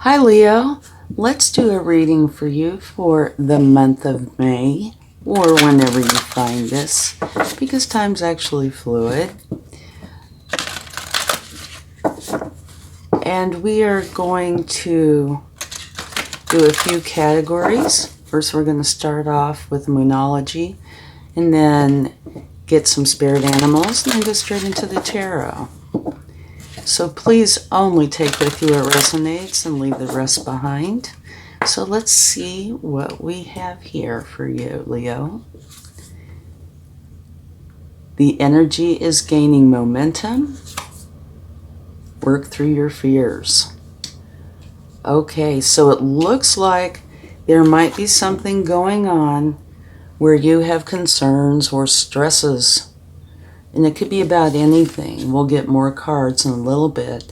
Hi Leo, let's do a reading for you for the month of May, or whenever you find this, because time's actually fluid. And we are going to do a few categories. First we're going to start off with Moonology, and then get some spirit animals, and then go straight into the tarot. So please only take with you what resonates and leave the rest behind. So let's see what we have here for you, Leo. The energy is gaining momentum. Work through your fears. Okay, so it looks like there might be something going on where you have concerns or stresses. And it could be about anything. We'll get more cards in a little bit.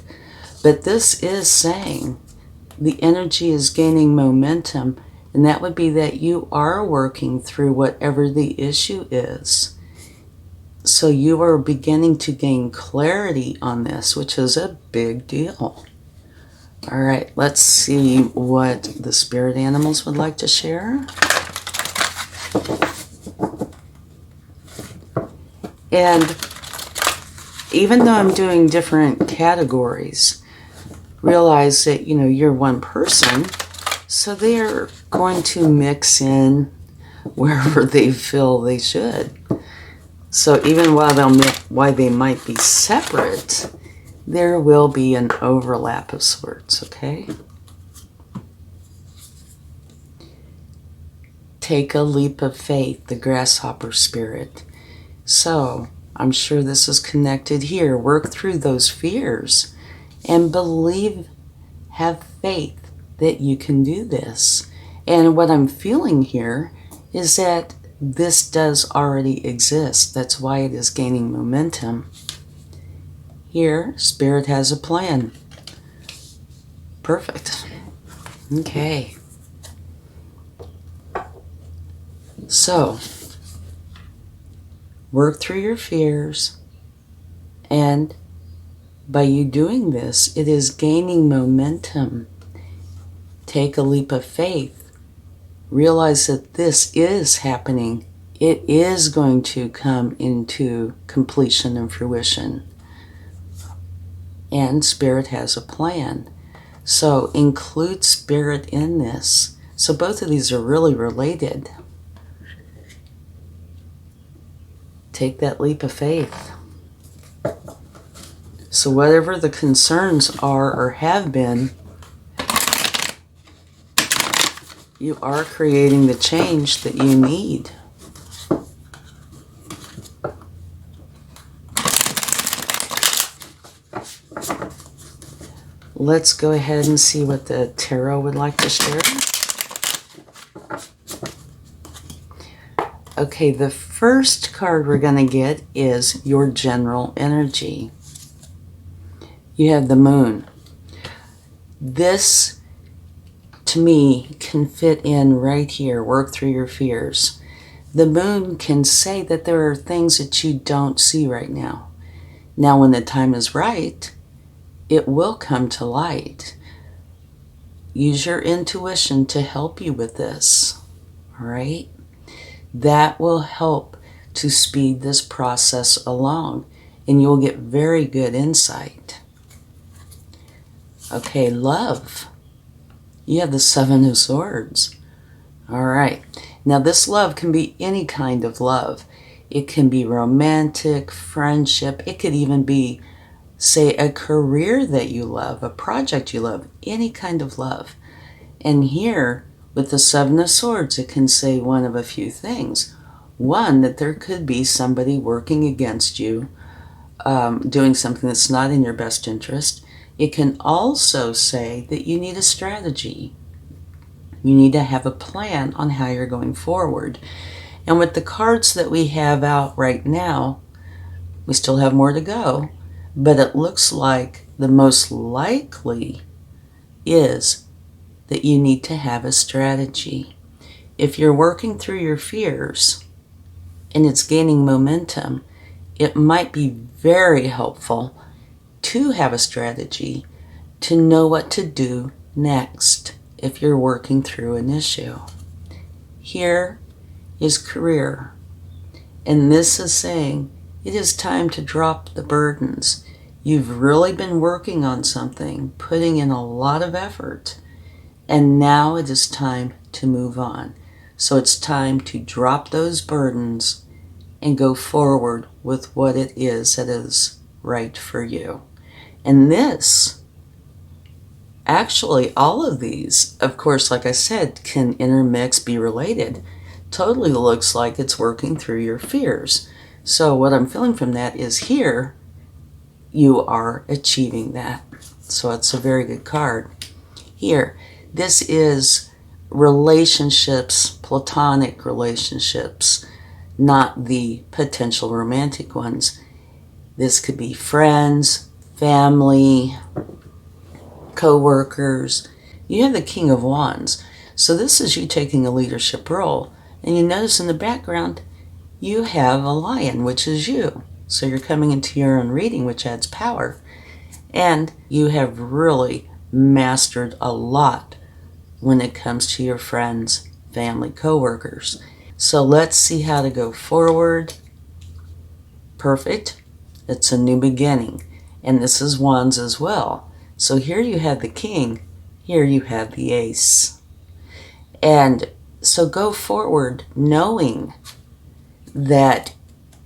But this is saying the energy is gaining momentum. And that would be that you are working through whatever the issue is. So you are beginning to gain clarity on this, which is a big deal. All right, let's see what the spirit animals would like to share. And even though I'm doing different categories, realize that, you're one person, so they're going to mix in wherever they feel they should. So even while they might be separate, there will be an overlap of sorts, okay? Take a leap of faith, the grasshopper spirit. So, I'm sure this is connected here. Work through those fears and believe, have faith that you can do this. And what I'm feeling here is that this does already exist. That's why it is gaining momentum. Here, Spirit has a plan. Perfect. Okay. So, work through your fears, and by you doing this, it is gaining momentum. Take a leap of faith. Realize that this is happening. It is going to come into completion and fruition. And Spirit has a plan. So include Spirit in this. So both of these are really related. Take that leap of faith. So whatever the concerns are or have been, you are creating the change that you need. Let's go ahead and see what the tarot would like to share. Okay, the first card we're going to get is your general energy. You have the moon. This, to me, can fit in right here. Work through your fears. The moon can say that there are things that you don't see right now. Now, when the time is right, it will come to light. Use your intuition to help you with this. All right? That will help to speed this process along, and you'll get very good insight. Okay, love. You have the Seven of Swords. All right. Now, this love can be any kind of love. It can be romantic, friendship. It could even be, say, a career that you love, a project you love, any kind of love. And here, with the Seven of Swords, it can say one of a few things. One, that there could be somebody working against you, doing something that's not in your best interest. It can also say that you need a strategy. You need to have a plan on how you're going forward. And with the cards that we have out right now, we still have more to go, but it looks like the most likely is that you need to have a strategy. If you're working through your fears and it's gaining momentum, it might be very helpful to have a strategy, to know what to do next if you're working through an issue. Here is career. And this is saying it is time to drop the burdens. You've really been working on something, putting in a lot of effort, and now it is time to move on. So it's time to drop those burdens and go forward with what it is that is right for you. And this, actually, all of these, of course, like I said, can intermix, be related. Totally looks like it's working through your fears. So what I'm feeling from that is here, you are achieving that. So it's a very good card. Here, this is relationships, platonic relationships, not the potential romantic ones. This could be friends, family, co-workers. You have the King of Wands. So this is you taking a leadership role. And you notice in the background, you have a lion, which is you. So you're coming into your own reading, which adds power. And you have really mastered a lot when it comes to your friends, family, co-workers. So let's see how to go forward. Perfect. It's a new beginning. And this is Wands as well. So here you have the King. Here you have the Ace. And so go forward knowing that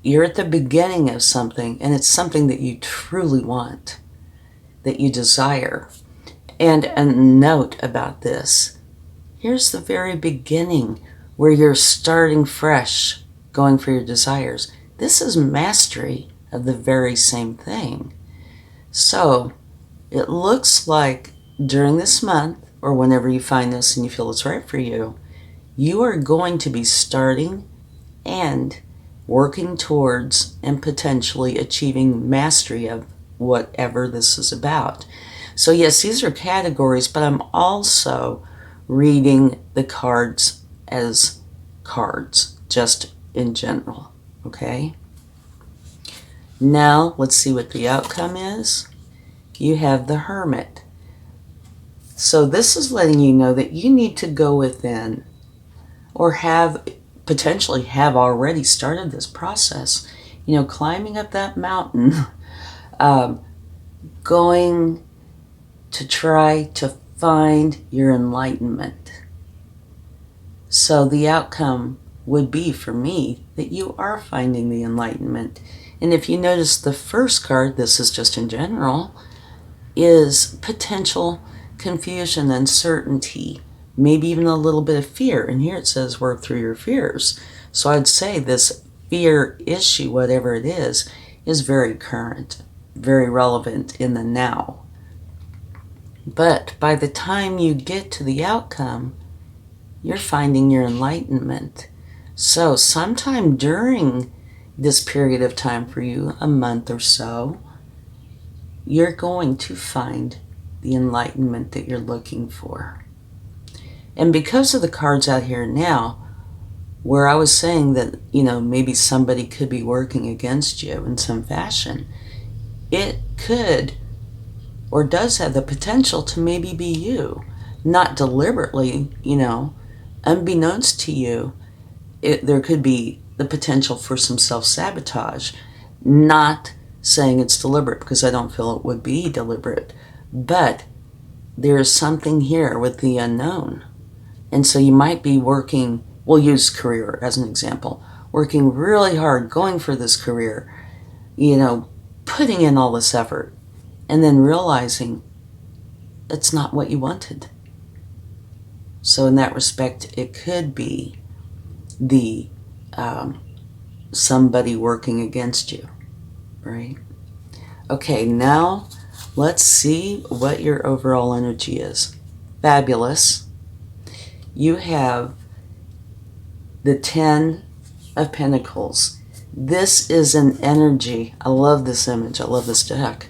you're at the beginning of something, and it's something that you truly want, that you desire. And a note about this, here's the very beginning where you're starting fresh, going for your desires. This is mastery of the very same thing. So it looks like during this month, or whenever you find this and you feel it's right for you, you are going to be starting and working towards and potentially achieving mastery of whatever this is about. So yes, these are categories, but I'm also reading the cards as cards, just in general, okay? Now, let's see what the outcome is. You have the Hermit. So this is letting you know that you need to go within, or potentially have already started this process, climbing up that mountain, going to try to find your enlightenment. So the outcome would be for me that you are finding the enlightenment. And if you notice the first card, this is just in general, is potential confusion, uncertainty, maybe even a little bit of fear. And here it says work through your fears. So I'd say this fear issue, whatever it is very current, very relevant in the now. But by the time you get to the outcome, you're finding your enlightenment. So sometime during this period of time for you, a month or so, you're going to find the enlightenment that you're looking for. And because of the cards out here now, where I was saying that, maybe somebody could be working against you in some fashion, it could or does have the potential to maybe be you. Not deliberately, unbeknownst to you, there could be the potential for some self-sabotage. Not saying it's deliberate, because I don't feel it would be deliberate. But there is something here with the unknown. And so you might be working, we'll use career as an example, working really hard, going for this career, putting in all this effort, and then realizing it's not what you wanted. So in that respect, it could be the somebody working against you, right? Okay, now let's see what your overall energy is. Fabulous. You have the 10 of Pentacles. This is an energy. I love this image. I love this deck.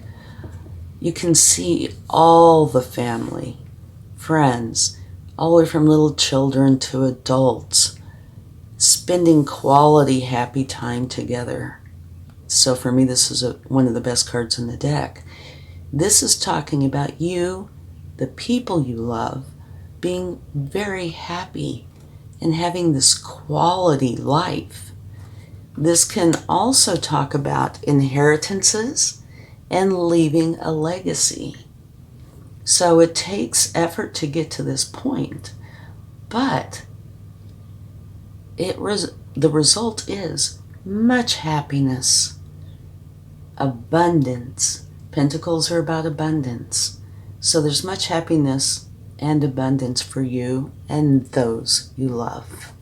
You can see all the family, friends, all the way from little children to adults, spending quality, happy time together. So for me, this is one of the best cards in the deck. This is talking about you the people you love being very happy and having this quality life. This can also talk about inheritances and leaving a legacy. So it takes effort to get to this point, but the result is much happiness, abundance. Pentacles are about abundance. So there's much happiness and abundance for you and those you love.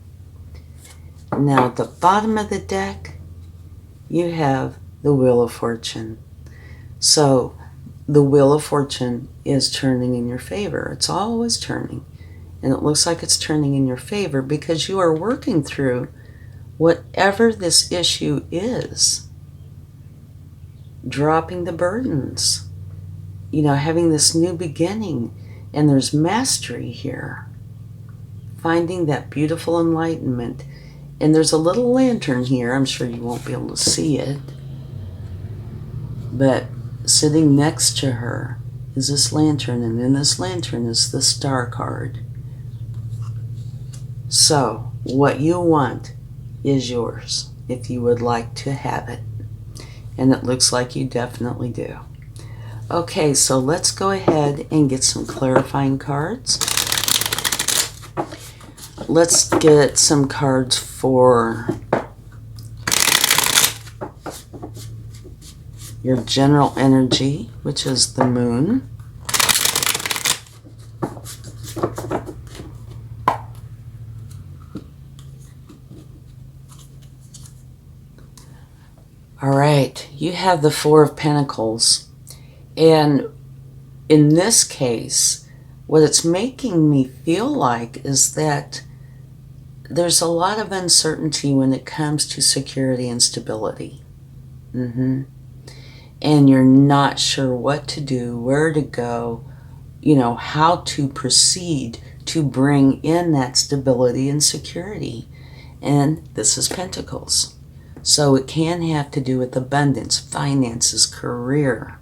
Now at the bottom of the deck, you have the Wheel of Fortune. So the Wheel of Fortune is turning in your favor. It's always turning. And it looks like it's turning in your favor because you are working through whatever this issue is. Dropping the burdens. Having this new beginning. And there's mastery here. Finding that beautiful enlightenment. And there's a little lantern here. I'm sure you won't be able to see it. But sitting next to her is this lantern. And in this lantern is the Star card. So, what you want is yours if you would like to have it. And it looks like you definitely do. Okay, so let's go ahead and get some clarifying cards. Let's get some cards for your general energy, which is the Moon. All right, you have the Four of Pentacles. And in this case, what it's making me feel like is that there's a lot of uncertainty when it comes to security and stability. And you're not sure what to do, where to go, how to proceed to bring in that stability and security. And this is Pentacles. So it can have to do with abundance, finances, career.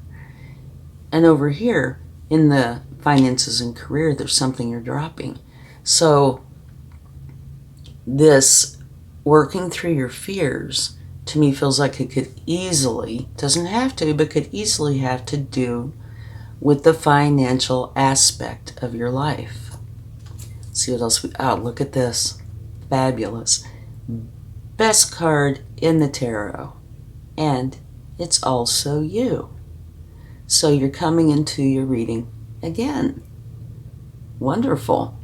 And over here, in the finances and career, there's something you're dropping. So this working through your fears, to me, feels like it could easily, doesn't have to, but could easily have to do with the financial aspect of your life. Let's see what else look at this. Fabulous. Best card in the tarot. And it's also you. So you're coming into your reading again. Wonderful.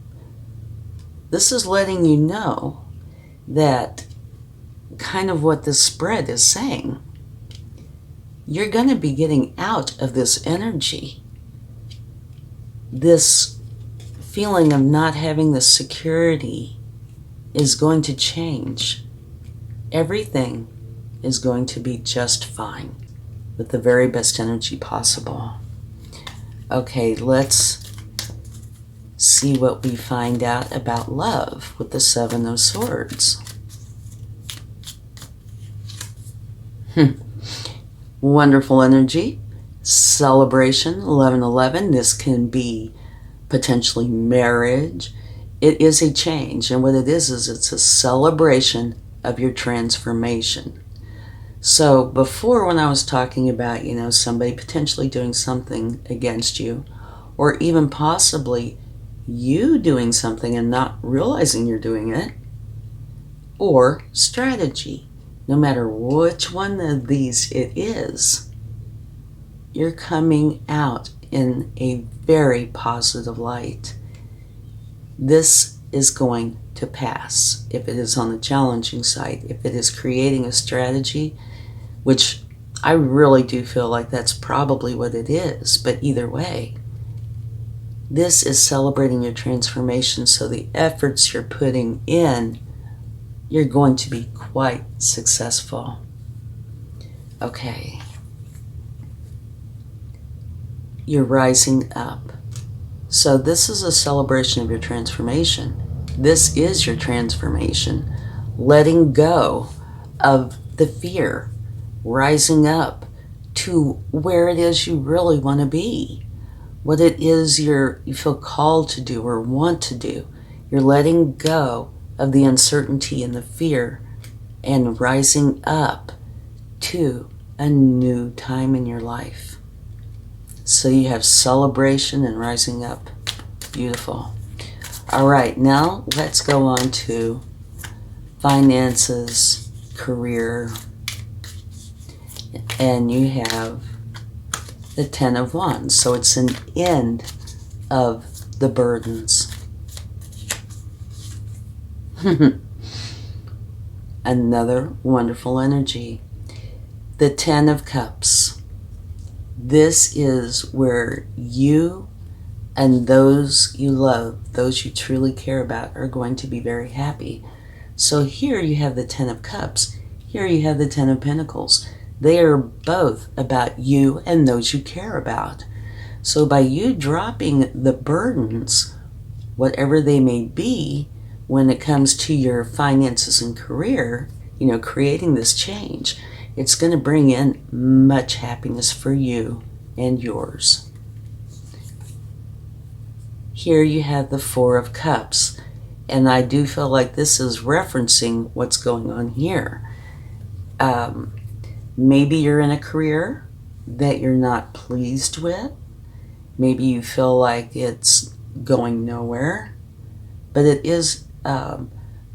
This is letting you know that kind of what this spread is saying. You're going to be getting out of this energy. This feeling of not having the security is going to change. Everything is going to be just fine. With the very best energy possible. Okay, let's see what we find out about love with the Seven of Swords. Wonderful energy. Celebration, 11-11. This can be potentially marriage. It is a change. And what it is it's a celebration of your transformation. So before, when I was talking about, somebody potentially doing something against you, or even possibly you doing something and not realizing you're doing it, or strategy, no matter which one of these it is, you're coming out in a very positive light. This is going to pass if it is on the challenging side. If it is creating a strategy, which I really do feel like that's probably what it is, but either way, this is celebrating your transformation, so the efforts you're putting in, you're going to be quite successful. Okay. You're rising up. So this is a celebration of your transformation. This is your transformation. Letting go of the fear. Rising up to where it is you really want to be. what it is you feel called to do or want to do. You're letting go of the uncertainty and the fear and rising up to a new time in your life. So you have celebration and rising up. Beautiful. All right, now let's go on to finances, career, and you have the 10 of Wands. So it's an end of the burdens. Another wonderful energy. The 10 of Cups. This is where you and those you love, those you truly care about, are going to be very happy. So here you have the 10 of Cups. Here you have the 10 of Pentacles. They are both about you and those you care about. So by you dropping the burdens, whatever they may be, when it comes to your finances and career, creating this change, it's going to bring in much happiness for you and yours. Here you have the 4 of Cups, and I do feel like this is referencing what's going on here. Maybe you're in a career that you're not pleased with. Maybe you feel like it's going nowhere, but it is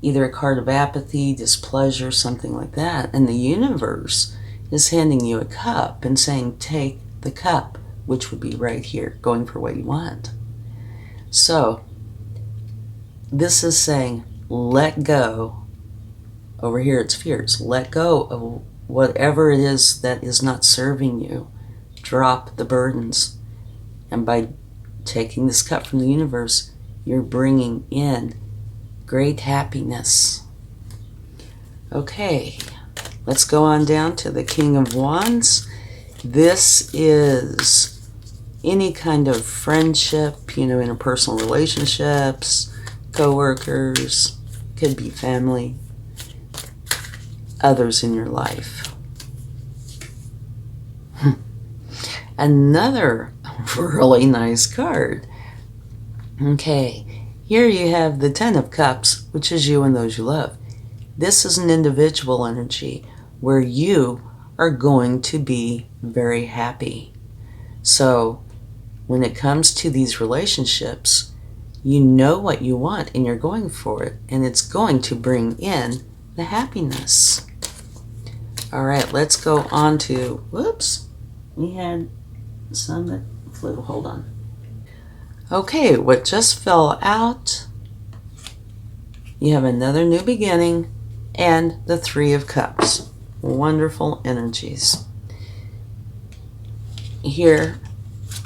either a card of apathy, displeasure, something like that. And the universe is handing you a cup and saying, take the cup, which would be right here, going for what you want. So this is saying, let go. Over here it's fears. Let go of whatever it is that is not serving you. Drop the burdens. And by taking this cup from the universe, you're bringing in great happiness. Okay, let's go on down to the King of Wands. This is any kind of friendship, interpersonal relationships, co-workers, could be family, others in your life. Another really nice card. Okay, here you have the 10 of Cups, which is you and those you love. This is an individual energy where you are going to be very happy. So when it comes to these relationships, you know what you want and you're going for it, and it's going to bring in the happiness. All right, let's go on to, whoops, we had some that flew, hold on. Okay, what just fell out, you have another new beginning and the 3 of Cups. Wonderful energies. Here,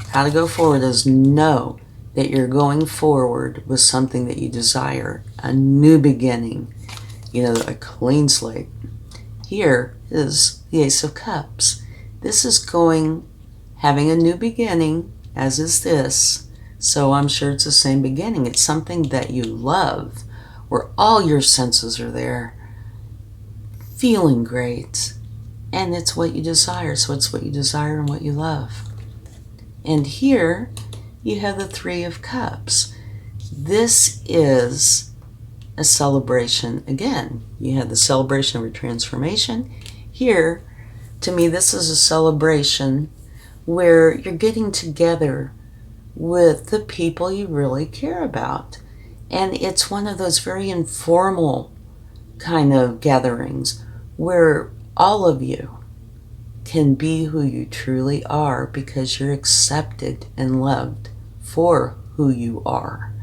how to go forward is know that you're going forward with something that you desire, a new beginning, a clean slate. Here is the Ace of Cups. This is having a new beginning, as is this. So I'm sure it's the same beginning. It's something that you love, where all your senses are there, feeling great, and it's what you desire. So it's what you desire and what you love. And here you have the 3 of Cups. This is a celebration. Again, you have the celebration of your transformation. Here, to me, this is a celebration where you're getting together with the people you really care about. And it's one of those very informal kind of gatherings where all of you can be who you truly are because you're accepted and loved for who you are.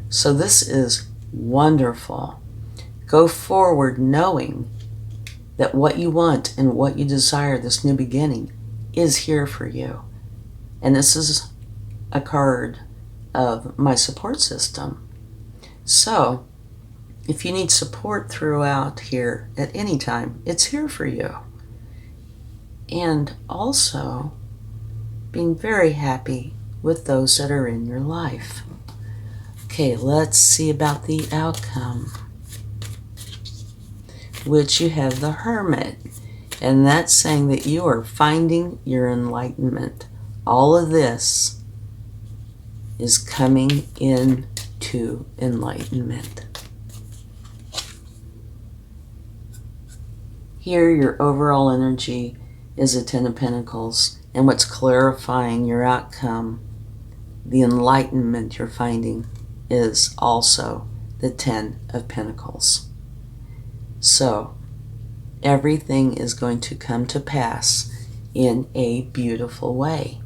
So this is wonderful. Go forward knowing that what you want and what you desire, this new beginning, is here for you. And this is a card of my support system. So if you need support throughout here at any time, it's here for you. And also being very happy with those that are in your life. Okay, let's see about the outcome, which you have the Hermit. And that's saying that you are finding your enlightenment. All of this is coming into enlightenment. Here, your overall energy is a Ten of Pentacles, and what's clarifying your outcome, the enlightenment you're finding, is also the Ten of Pentacles. So, everything is going to come to pass in a beautiful way.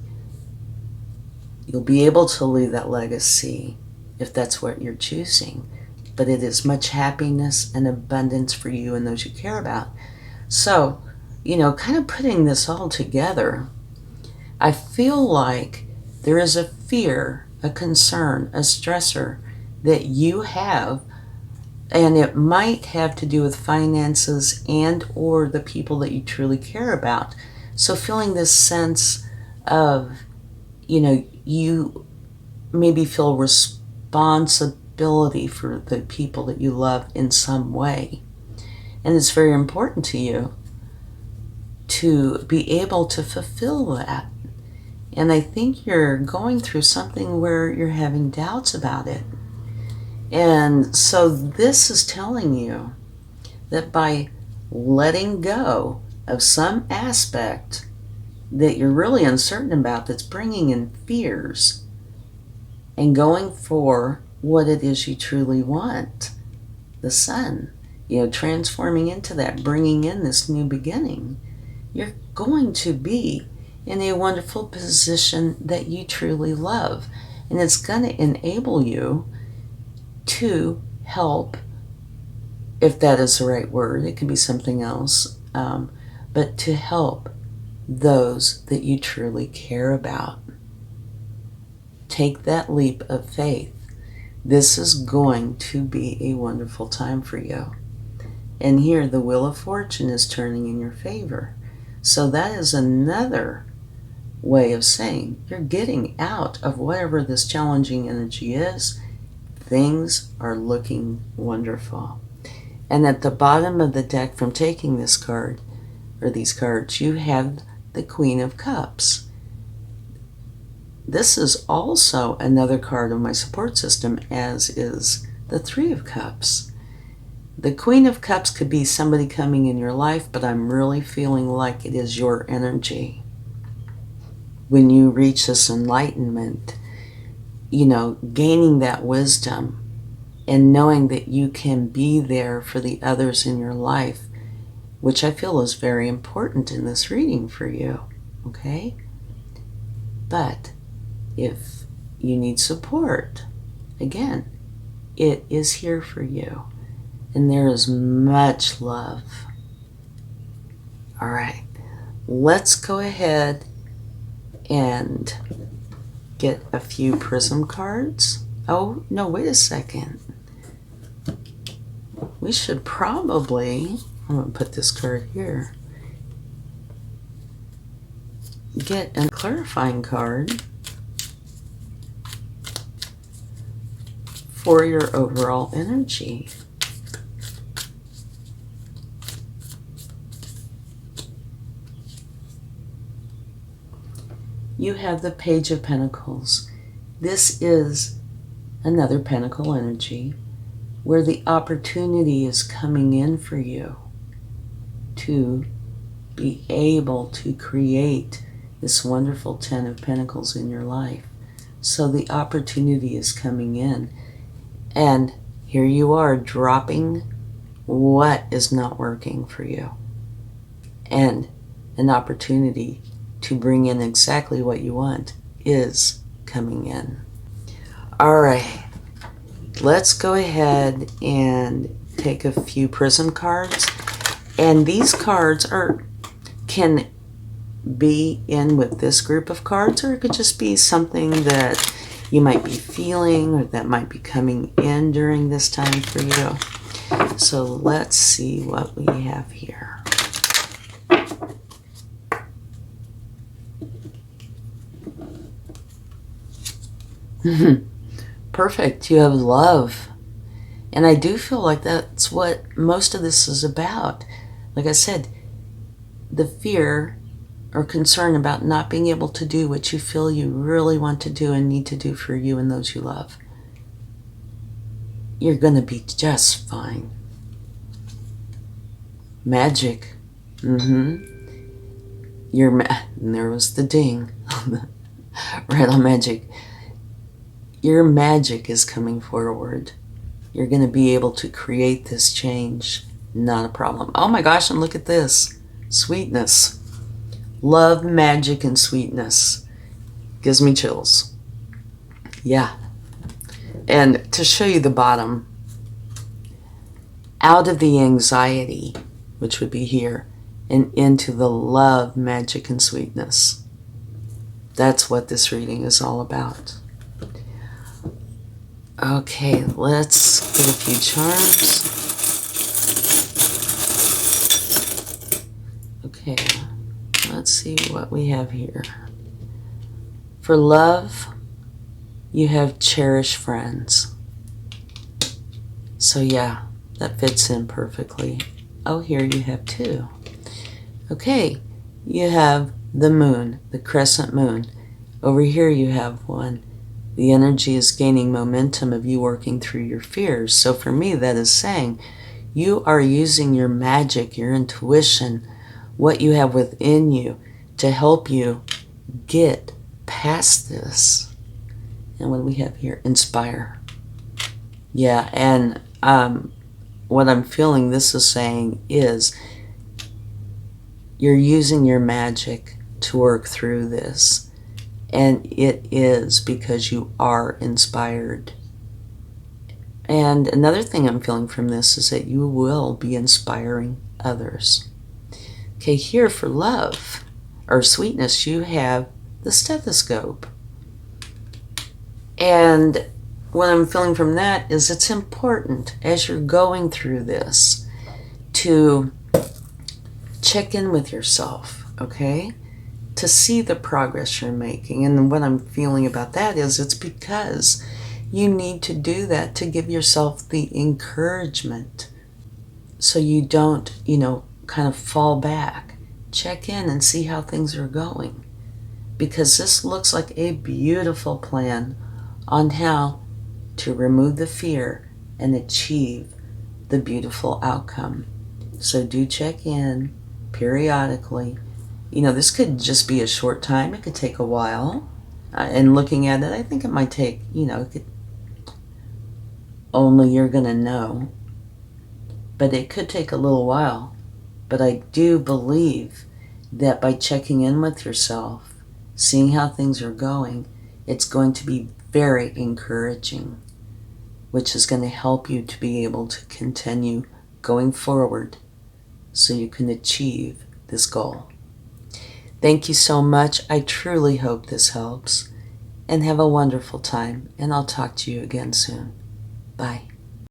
You'll be able to leave that legacy if that's what you're choosing, but it is much happiness and abundance for you and those you care about. So, kind of putting this all together, I feel like there is a fear, a concern, a stressor that you have, and it might have to do with finances and or the people that you truly care about. So feeling this sense of, you maybe feel responsibility for the people that you love in some way. And it's very important to you to be able to fulfill that. And I think you're going through something where you're having doubts about it. And so this is telling you that by letting go of some aspect that you're really uncertain about, that's bringing in fears, and going for what it is you truly want, the sun, transforming into that, bringing in this new beginning, you're going to be in a wonderful position that you truly love. And it's going to enable you to help, if that is the right word, it could be something else, but to help those that you truly care about. Take that leap of faith. This is going to be a wonderful time for you. And here the Wheel of Fortune is turning in your favor. So that is another way of saying you're getting out of whatever this challenging energy is. Things are looking wonderful. And at the bottom of the deck, from taking this card, or these cards, you have the Queen of Cups. This is also another card of my support system, as is the Three of Cups. The Queen of Cups could be somebody coming in your life, but I'm really feeling like it is your energy. When you reach this enlightenment, gaining that wisdom and knowing that you can be there for the others in your life, which I feel is very important in this reading for you, okay? But if you need support, again, it is here for you. And there is much love. All right, let's go ahead and get a few prism cards. Oh, no, wait a second. We should probably, I'm going to put this card here, get a clarifying card for your overall energy. You have the Page of Pentacles. This is another Pentacle energy where the opportunity is coming in for you to be able to create this wonderful Ten of Pentacles in your life. So the opportunity is coming in. And here you are dropping what is not working for you. And an opportunity to bring in exactly what you want is coming in. All right, let's go ahead and take a few prism cards. And these cards can be in with this group of cards, or it could just be something that you might be feeling or that might be coming in during this time for you. So let's see what we have here. Perfect. You have love. And I do feel like that's what most of this is about. Like I said, the fear or concern about not being able to do what you feel you really want to do and need to do for you and those you love, you're going to be just fine. Magic. There was the ding. Right on magic. Your magic is coming forward. You're going to be able to create this change. Not a problem. Oh my gosh, and look at this. Sweetness. Love, magic, and sweetness. Gives me chills. Yeah. And to show you the bottom, out of the anxiety, which would be here, and into the love, magic, and sweetness. That's what this reading is all about. Okay, let's get a few charms. Okay, let's see what we have here. For love, you have cherished friends. So yeah, that fits in perfectly. Oh, here you have two. Okay, you have the moon, the crescent moon. Over here you have one. The energy is gaining momentum of you working through your fears. So for me, that is saying you are using your magic, your intuition, what you have within you to help you get past this. And what do we have here? Inspire. Yeah, and what I'm feeling this is saying is you're using your magic to work through this. And it is because you are inspired. And another thing I'm feeling from this is that you will be inspiring others. Okay, here for love or sweetness, you have the stethoscope. And what I'm feeling from that is it's important as you're going through this to check in with yourself, okay? To see the progress you're making. And what I'm feeling about that is it's because you need to do that to give yourself the encouragement so you don't, kind of fall back. Check in and see how things are going. Because this looks like a beautiful plan on how to remove the fear and achieve the beautiful outcome. So do check in periodically. This could just be a short time. It could take a while. And looking at it, I think it might take, only you're going to know. But it could take a little while. But I do believe that by checking in with yourself, seeing how things are going, it's going to be very encouraging, which is going to help you to be able to continue going forward so you can achieve this goal. Thank you so much. I truly hope this helps. And have a wonderful time. And I'll talk to you again soon. Bye.